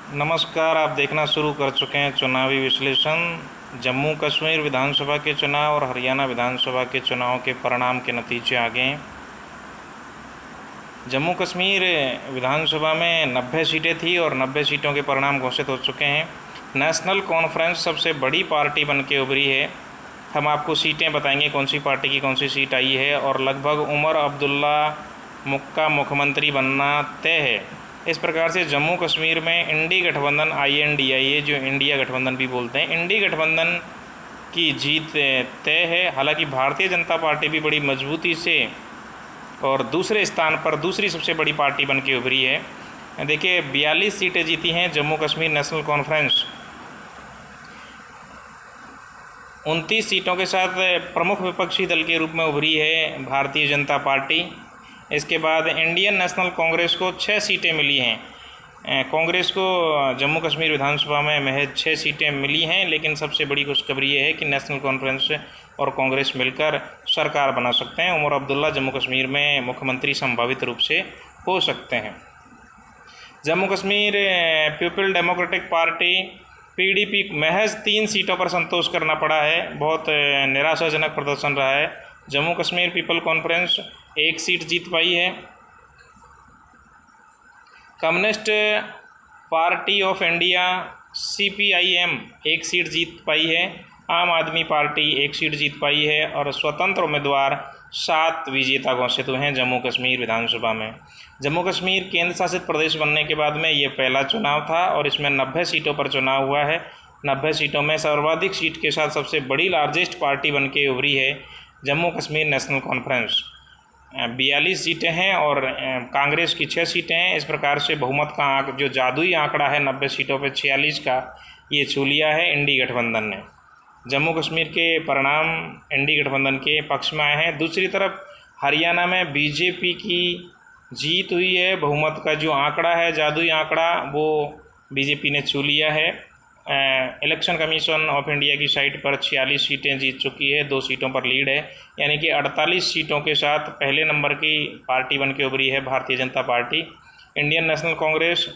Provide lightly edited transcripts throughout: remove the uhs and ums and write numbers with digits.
नमस्कार। आप देखना शुरू कर चुके हैं चुनावी विश्लेषण। जम्मू कश्मीर विधानसभा के चुनाव और हरियाणा विधानसभा के चुनाव के परिणाम के नतीजे आ गए हैं। जम्मू कश्मीर विधानसभा में 90 सीटें थी और 90 सीटों के परिणाम घोषित हो चुके हैं। नेशनल कॉन्फ्रेंस सबसे बड़ी पार्टी बन के उभरी है। हम आपको सीटें बताएंगे, कौन सी पार्टी की कौन सी सीट आई है, और लगभग उमर अब्दुल्ला का मुख्यमंत्री बनना तय है। इस प्रकार से जम्मू कश्मीर में इंडी गठबंधन INDIA, जो इंडिया गठबंधन भी बोलते हैं, इंडी गठबंधन की जीत तय है। हालांकि भारतीय जनता पार्टी भी बड़ी मजबूती से और दूसरे स्थान पर दूसरी सबसे बड़ी पार्टी बन के उभरी है। देखिए, 42 सीटें जीती हैं जम्मू कश्मीर नेशनल कॉन्फ्रेंस। 29 सीटों के साथ प्रमुख विपक्षी दल के रूप में उभरी है भारतीय जनता पार्टी। इसके बाद इंडियन नेशनल कांग्रेस को 6 सीटें मिली हैं। कांग्रेस को जम्मू कश्मीर विधानसभा में महज 6 सीटें मिली हैं, लेकिन सबसे बड़ी खुशखबरी ये है कि नेशनल कॉन्फ्रेंस और कांग्रेस मिलकर सरकार बना सकते हैं। उमर अब्दुल्ला जम्मू कश्मीर में मुख्यमंत्री संभावित रूप से हो सकते हैं। Jammu Kashmir people democratic party PDP महज 3 सीटों पर संतोष करना पड़ा है। बहुत निराशाजनक प्रदर्शन रहा है। Jammu Kashmir people conference 1 seat जीत पाई है। Communist party of India CPIM 1 seat जीत पाई है। आम आदमी पार्टी 1 सीट जीत पाई है और स्वतंत्र उम्मीदवार 7 विजेता घोषित हुए हैं जम्मू कश्मीर विधानसभा में। जम्मू कश्मीर केंद्र शासित प्रदेश बनने के बाद में ये पहला चुनाव था और इसमें 90 सीटों पर चुनाव हुआ है। 90 सीटों में सर्वाधिक सीट के साथ सबसे बड़ी लार्जेस्ट पार्टी बन के उभरी है जम्मू कश्मीर नेशनल कॉन्फ्रेंस। 42 सीटें हैं और कांग्रेस की 6 सीटें हैं। इस प्रकार से बहुमत का जो जादुई आंकड़ा है 90 सीटों पर 46 का, ये छू लिया है इंडी गठबंधन ने। जम्मू कश्मीर के परिणाम इंडी गठबंधन के पक्ष में आए हैं। दूसरी तरफ हरियाणा में BJP की जीत हुई है। बहुमत का जो आंकड़ा है, जादुई आंकड़ा, वो BJP ने छू लिया है। इलेक्शन कमीशन ऑफ इंडिया की साइट पर 46 सीटें जीत चुकी है, 2 सीटों पर लीड है, यानी कि 48 सीटों के साथ पहले नंबर की पार्टी बन के उभरी है Bharatiya Janata party. Indian national Congress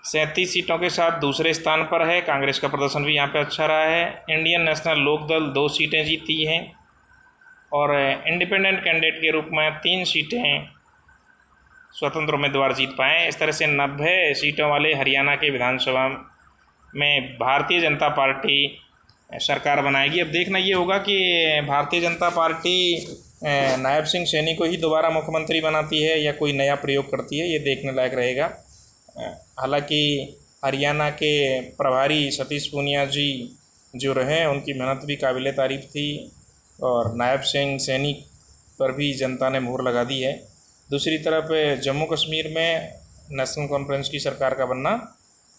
37 सीटों के साथ दूसरे स्थान पर है। कांग्रेस का प्रदर्शन भी यहाँ पे अच्छा रहा है। इंडियन नेशनल लोकदल 2 सीटें जीती हैं और इंडिपेंडेंट कैंडिडेट के रूप में 3 सीटें स्वतंत्र उम्मीदवार जीत पाए। इस तरह से 90 सीटों वाले हरियाणा के विधानसभा में भारतीय जनता पार्टी सरकार बनाएगी। अब देखना ये होगा कि भारतीय जनता पार्टी नायब सिंह सैनी को ही दोबारा मुख्यमंत्री बनाती है या कोई नया प्रयोग करती है, ये देखने लायक रहेगा। हालांकि हरियाणा के प्रभारी सतीश पूनिया जी जो रहे, उनकी मेहनत भी काबिल तारीफ़ थी और नायब सिंह सैनी पर भी जनता ने मुहर लगा दी है। दूसरी तरफ जम्मू कश्मीर में नेशनल कॉन्फ्रेंस की सरकार का बनना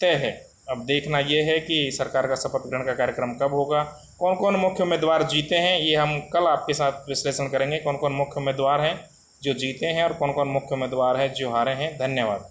तय है। अब देखना ये है कि सरकार का शपथ ग्रहण का कार्यक्रम कब होगा, कौन कौन मुख्य उम्मीदवार जीते हैं, ये हम कल आपके साथ विश्लेषण करेंगे। कौन कौन मुख्य उम्मीदवार हैं जो जीते हैं और कौन कौन मुख्य उम्मीदवार हैं जो हारे हैं। धन्यवाद।